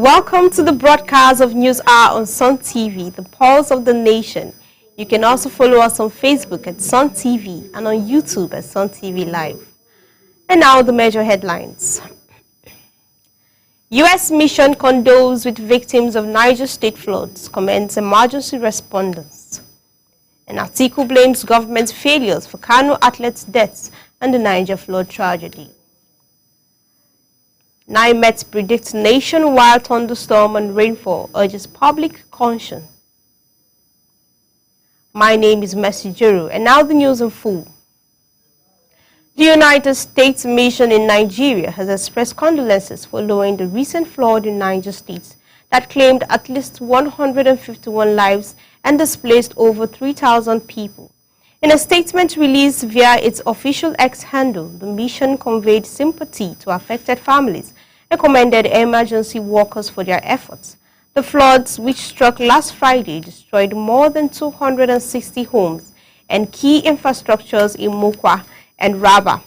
Welcome to the broadcast of News Hour on Sun TV, the pulse of the nation. You can also follow us on Facebook at Sun TV and on YouTube at Sun TV Live. And now the major headlines. U.S. mission condoles with victims of Niger State floods, commends emergency responders. And Atiku blames government failures for Kano athletes' deaths and the Niger flood tragedy. NIMET predicts nationwide thunderstorm and rainfall, urges public caution. My name is Mercy Juru, and now the news in full. The United States mission in Nigeria has expressed condolences following the recent flood in Niger State that claimed at least 151 lives and displaced over 3,000 people. In a statement released via its official X handle, the mission conveyed sympathy to affected families and commended emergency workers for their efforts. The floods, which struck last Friday, destroyed more than 260 homes and key infrastructures in Mokwa and Raba.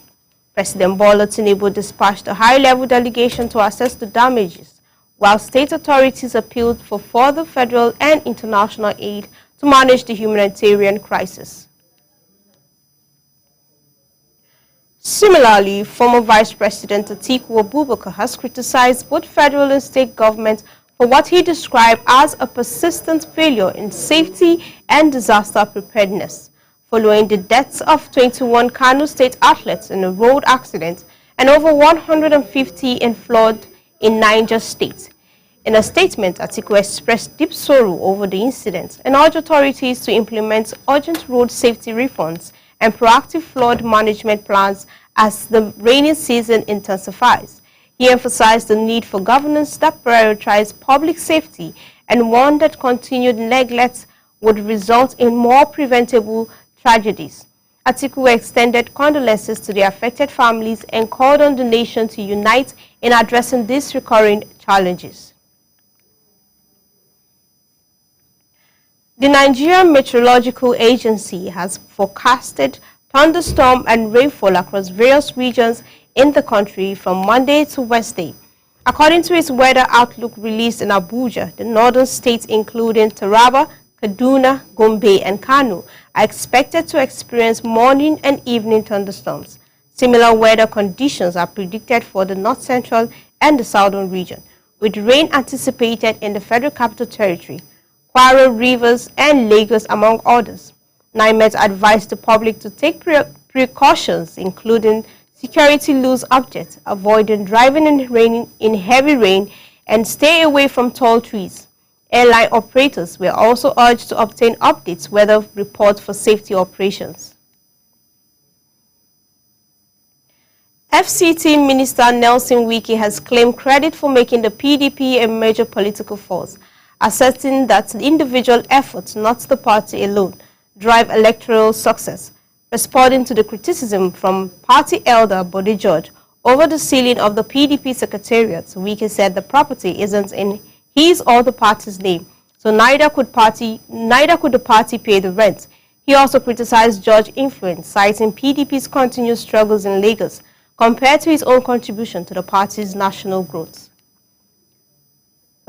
President Bola Tinubu dispatched a high-level delegation to assess the damages, while state authorities appealed for further federal and international aid to manage the humanitarian crisis. Similarly, former Vice President Atiku Abubakar has criticized both federal and state governments for what he described as a persistent failure in safety and disaster preparedness, following the deaths of 21 Kano State athletes in a road accident and over 150 in flood in Niger State. In a statement, Atiku expressed deep sorrow over the incident and urged authorities to implement urgent road safety reforms and proactive flood management plans as the rainy season intensifies. He emphasized the need for governance that prioritizes public safety and warned that continued neglect would result in more preventable tragedies. Atiku extended condolences to the affected families and called on the nation to unite in addressing these recurring challenges. The Nigerian Meteorological Agency has forecasted thunderstorm and rainfall across various regions in the country from Monday to Wednesday. According to its weather outlook released in Abuja, the northern states including Taraba, Kaduna, Gombe, and Kano are expected to experience morning and evening thunderstorms. Similar weather conditions are predicted for the north central and the southern region, with rain anticipated in the Federal Capital Territory, Kwara, Rivers, and Lagos, among others. NIMET advised the public to take precautions, including security loose objects, avoiding driving in heavy rain, and stay away from tall trees. Airline operators were also urged to obtain updates weather reports for safety operations. FCT Minister Nelson Wike has claimed credit for making the PDP a major political force, asserting that the individual efforts, not the party alone, drive electoral success. Responding to the criticism from party elder Bode George over the ceiling of the PDP secretariat, Wike said the property isn't in his or the party's name, so neither could the party pay the rent. He also criticized George's influence, citing PDP's continued struggles in Lagos compared to his own contribution to the party's national growth.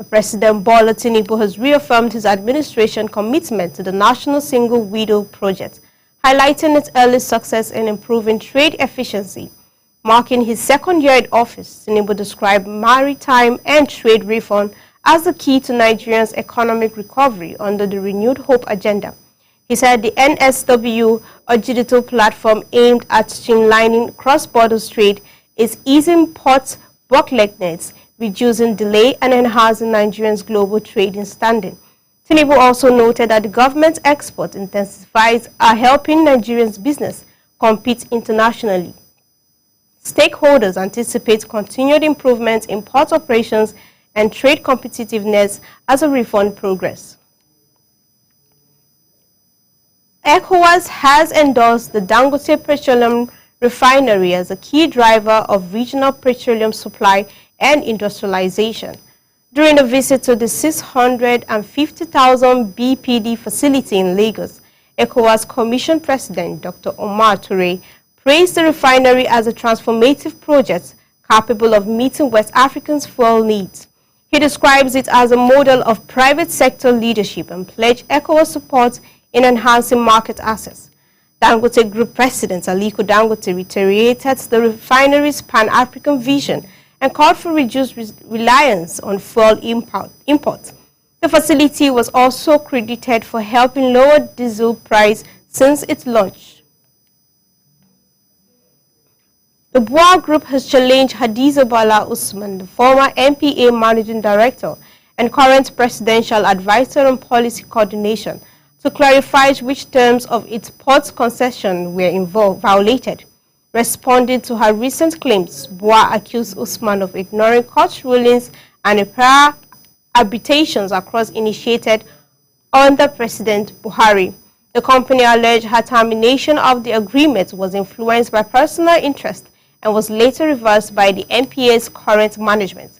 President Bola Tinubu has reaffirmed his administration commitment to the National Single Window Project, highlighting its early success in improving trade efficiency. Marking his second year in office, Tinubu described maritime and trade reform as the key to Nigeria's economic recovery under the Renewed Hope agenda. He said the NSW, a digital platform aimed at streamlining cross-border trade, is easing port bottlenecks, reducing delay, and enhancing Nigerians' global trading standing. Tinubu also noted that the government's export intensifiers are helping Nigerians' business compete internationally. Stakeholders anticipate continued improvements in port operations and trade competitiveness as a reform progress. ECOWAS has endorsed the Dangote Petroleum Refinery as a key driver of regional petroleum supply and industrialization. During a visit to the 650,000 BPD facility in Lagos, ECOWAS Commission President Dr. Omar Toure praised the refinery as a transformative project capable of meeting West Africans' fuel needs. He describes it as a model of private sector leadership and pledged ECOWAS support in enhancing market access. Dangote Group President Aliko Dangote reiterated the refinery's pan-African vision and called for reduced reliance on fuel imports. The facility was also credited for helping lower diesel price since its launch. The BUA Group has challenged Hadiza Bala Usman, the former NPA Managing Director and current Presidential Advisor on Policy Coordination, to clarify which terms of its port concession were violated. Responding to her recent claims, BUA accused Usman of ignoring court rulings and prior arbitrations across initiated under President Buhari. The company alleged her termination of the agreement was influenced by personal interest and was later reversed by the NPA's current management.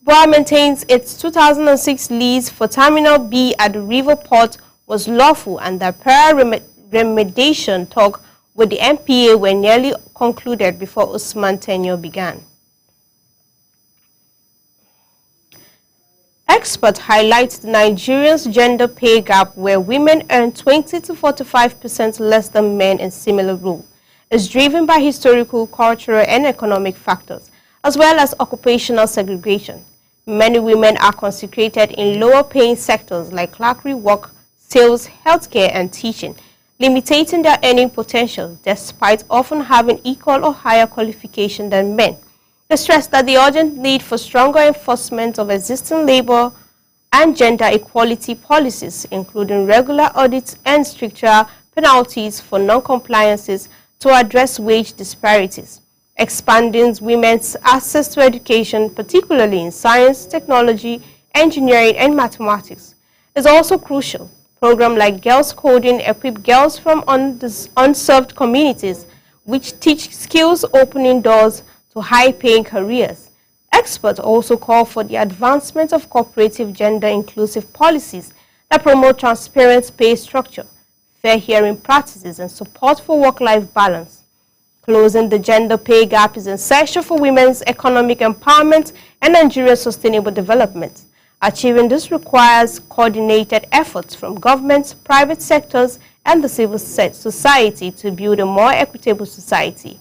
BUA maintains its 2006 lease for Terminal B at the River Port was lawful and that prior remediation talks with the NPA were nearly concluded before Usman's tenure began. Experts highlight the Nigerian's gender pay gap, where women earn 20 to 45% less than men in similar roles, is driven by historical, cultural, and economic factors, as well as occupational segregation. Many women are concentrated in lower-paying sectors like clerkly work, sales, healthcare, and teaching, limiting their earning potential despite often having equal or higher qualification than men. They stress that the urgent need for stronger enforcement of existing labor and gender equality policies, including regular audits and stricter penalties for non-compliances to address wage disparities. Expanding women's access to education, particularly in science, technology, engineering, and mathematics, is also crucial. Programs like Girls Coding equip girls from unserved communities, which teach skills opening doors to high-paying careers. Experts also call for the advancement of cooperative gender-inclusive policies that promote transparent pay structure, fair hearing practices, and support for work-life balance. Closing the gender pay gap is essential for women's economic empowerment and Nigeria's sustainable development. Achieving this requires coordinated efforts from governments, private sectors, and the civil society to build a more equitable society.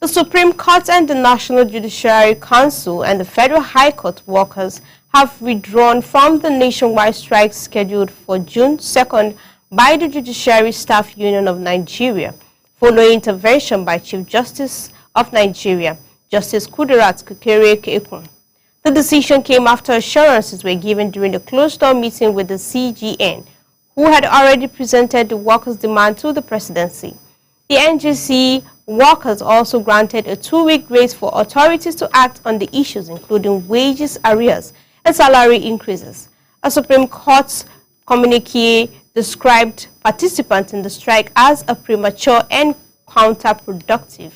The Supreme Court and the National Judiciary Council and the Federal High Court workers have withdrawn from the nationwide strike scheduled for June 2nd by the Judiciary Staff Union of Nigeria, following intervention by Chief Justice of Nigeria, Justice Kudirat Kekere-Ekun. The decision came after assurances were given during the closed-door meeting with the CGN, who had already presented the workers' demand to the presidency. The NGC workers also granted a 2-week grace for authorities to act on the issues, including wages arrears and salary increases. A Supreme Court communiqué described participants in the strike as a premature and counterproductive.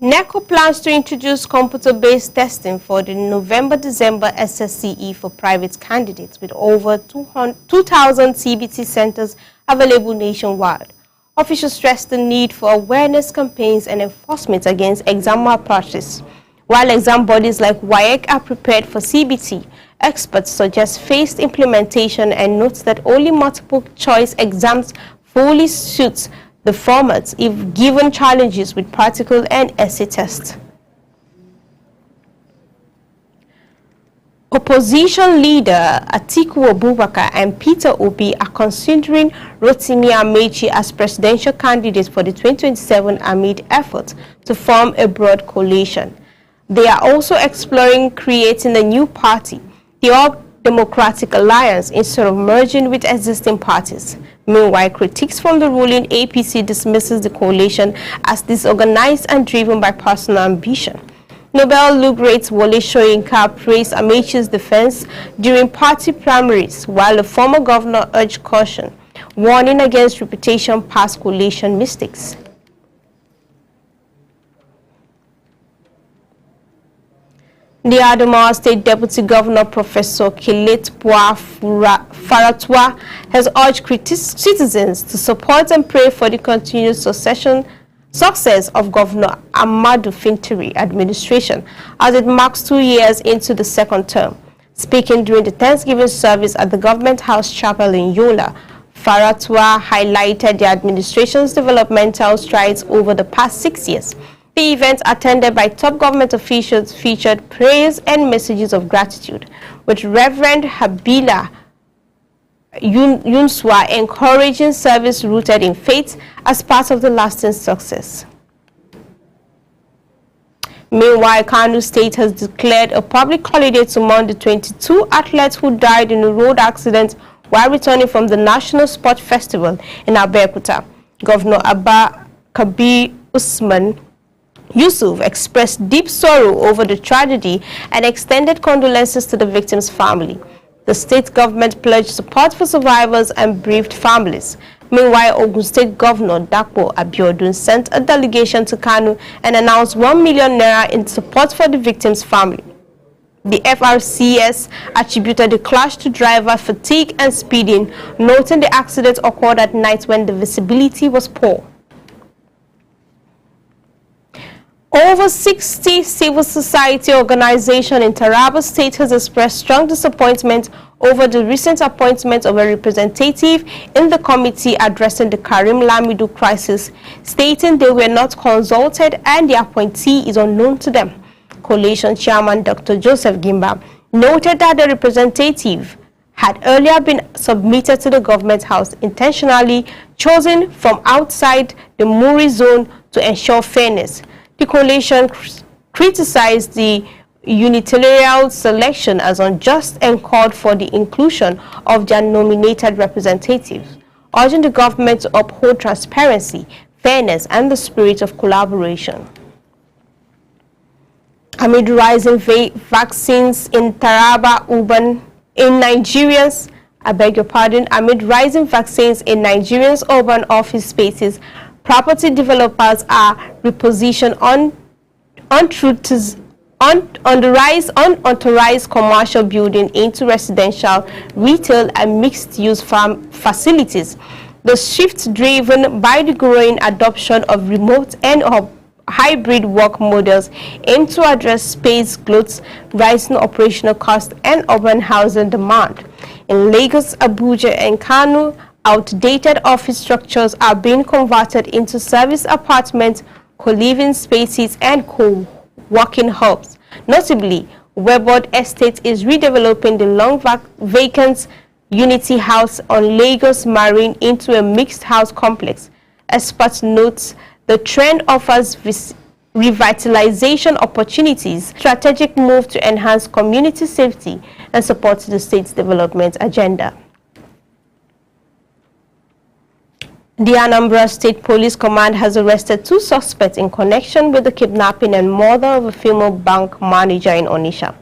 NECO plans to introduce computer-based testing for the November-December SSCE for private candidates, with over 2,000 CBT centers available nationwide. Officials stressed the need for awareness campaigns and enforcement against exam malpractice. While exam bodies like WAEC are prepared for CBT, experts suggest phased implementation and note that only multiple-choice exams fully suits the formats if given challenges with practical and essay tests. Opposition leader Atiku Abubakar and Peter Obi are considering Rotimi Amechi as presidential candidates for the 2027 amid efforts to form a broad coalition. They are also exploring creating a new party, the All Democratic Alliance, instead of merging with existing parties. Meanwhile, critics from the ruling APC dismisses the coalition as disorganized and driven by personal ambition. Nobel laureate Wole Soyinka praised Amechi's defense during party primaries, while the former governor urged caution, warning against reputation past coalition mistakes. The Adamawa State Deputy Governor, Professor Kilet Faratwa, has urged citizens to support and pray for the continued success of Governor Amadou Fintiri administration as it marks 2 years into the second term. Speaking during the Thanksgiving service at the Government House Chapel in Yola, Faratua highlighted the administration's developmental strides over the past 6 years. The event, attended by top government officials, featured prayers and messages of gratitude, with Reverend Habila Yunswa encouraging service rooted in faith as part of the lasting success. Meanwhile, Kano State has declared a public holiday to mourn the 22 athletes who died in a road accident while returning from the National Sport Festival in Abeokuta. Governor Abba Kabir Usman Yusuf expressed deep sorrow over the tragedy and extended condolences to the victims' family. The state government pledged support for survivors and bereaved families. Meanwhile, Ogun State Governor Dapo Abiodun sent a delegation to Kano and announced 1 million naira in support for the victims' family. The FRCS attributed the clash to driver fatigue and speeding, noting the accident occurred at night when the visibility was poor. Over 60 civil society organizations in Taraba State has expressed strong disappointment over the recent appointment of a representative in the committee addressing the Karim Lamido crisis, stating they were not consulted and the appointee is unknown to them. Coalition Chairman Dr. Joseph Gimba noted that the representative had earlier been submitted to the government house, intentionally chosen from outside the Muri zone to ensure fairness. The coalition criticized the unilateral selection as unjust and called for the inclusion of their nominated representatives, urging the government to uphold transparency, fairness, and the spirit of collaboration. Amid rising vaccines in Taraba urban amid rising vaccines in Nigerians' urban office spaces, property developers are repositioned on the rise unauthorized commercial building into residential, retail, and mixed-use farm facilities. The shift driven by the growing adoption of remote and hybrid work models aim to address space gluts, rising operational costs, and urban housing demand. In Lagos, Abuja, and Kano, outdated office structures are being converted into service apartments, co-living spaces, and co-working hubs. Notably, Webboard Estate is redeveloping the long vacant Unity House on Lagos Marine into a mixed house complex. Experts note the trend offers revitalization opportunities, strategic move to enhance community safety and support the state's development agenda. The Anambra State Police Command has arrested 2 suspects in connection with the kidnapping and murder of a female bank manager in Onitsha.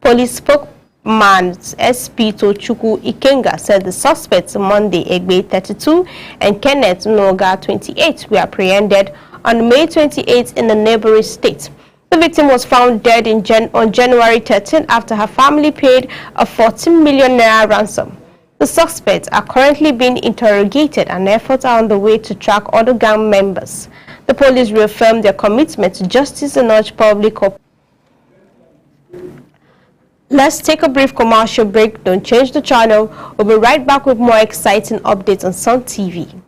Police spokesman SP Tochukwu Ikenga said the suspects Monday Egbe 32 and Kenneth Noga 28 were apprehended on May 28 in the neighboring state. The victim was found dead on January 13 after her family paid a 14 million naira ransom. The suspects are currently being interrogated and efforts are on the way to track other gang members. The police reaffirmed their commitment to justice and urged public cooperation. Let's take a brief commercial break. Don't change the channel. We'll be right back with more exciting updates on Sun TV.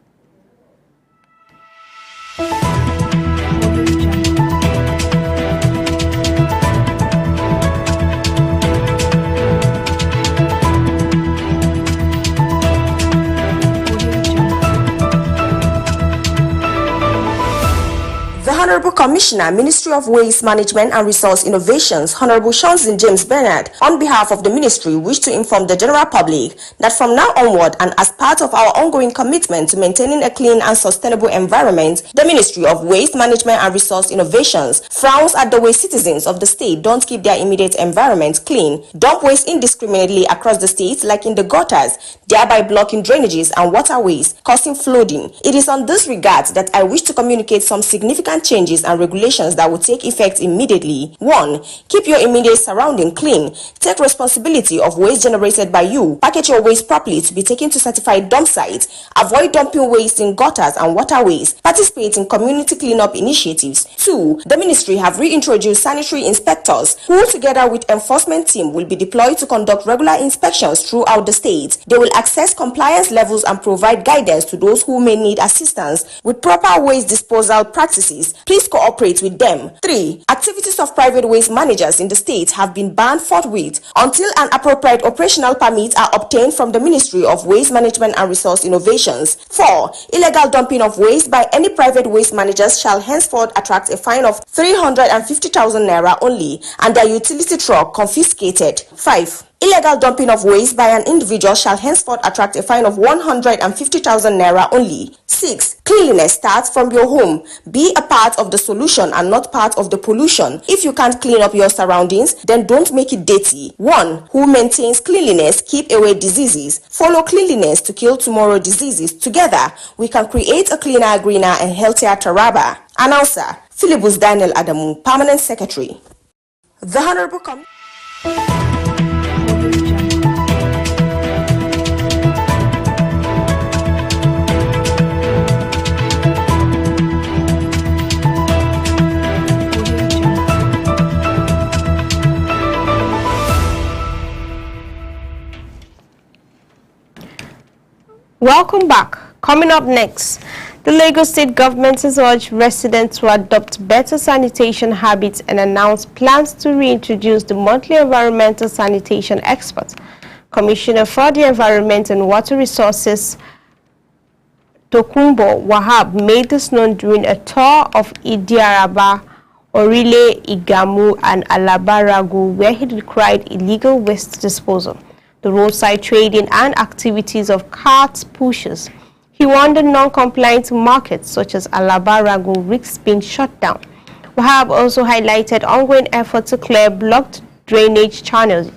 Honorable Commissioner, Ministry of Waste Management and Resource Innovations, Honorable Shonzin James Bernard, on behalf of the Ministry, wish to inform the general public that from now onward and as part of our ongoing commitment to maintaining a clean and sustainable environment, the Ministry of Waste Management and Resource Innovations frowns at the way citizens of the state don't keep their immediate environment clean, dump waste indiscriminately across the state like in the gutters, thereby blocking drainages and waterways, causing flooding. It is on this regard that I wish to communicate some significant changes and and regulations that will take effect immediately. 1. Keep your immediate surrounding clean. Take responsibility of waste generated by you. Package your waste properly to be taken to certified dump sites. Avoid dumping waste in gutters and waterways. Participate in community cleanup initiatives. 2. The ministry have reintroduced sanitary inspectors who, together with enforcement team, will be deployed to conduct regular inspections throughout the state. They will assess compliance levels and provide guidance to those who may need assistance with proper waste disposal practices. Please cooperate with them. 3. Activities of private waste managers in the state have been banned forthwith until an appropriate operational permits are obtained from the Ministry of Waste Management and Resource Innovations. 4. Illegal dumping of waste by any private waste managers shall henceforth attract a fine of 350,000 naira only and their utility truck confiscated. 5. Illegal dumping of waste by an individual shall henceforth attract a fine of 150,000 naira only. 6. Cleanliness starts from your home. Be a part of the solution and not part of the pollution. If you can't clean up your surroundings, then don't make it dirty. 1. Who maintains cleanliness keep away diseases. Follow cleanliness to kill tomorrow diseases. Together, we can create a cleaner, greener and healthier Taraba. Announcer, Philibus Daniel Adamu, Permanent Secretary. The Honorable Welcome back. Coming up next, the Lagos State government has urged residents to adopt better sanitation habits and announced plans to reintroduce the monthly environmental sanitation expert. Commissioner for the Environment and Water Resources, Tokumbo Wahab, made this known during a tour of Idiaraba, Orile, Igamu, and Alabaragu, where he decried illegal waste disposal, the roadside trading and activities of cart pushers. He warned the non-compliant markets such as Alabaragu risks being shut down. Wahab also highlighted ongoing efforts to clear blocked drainage channels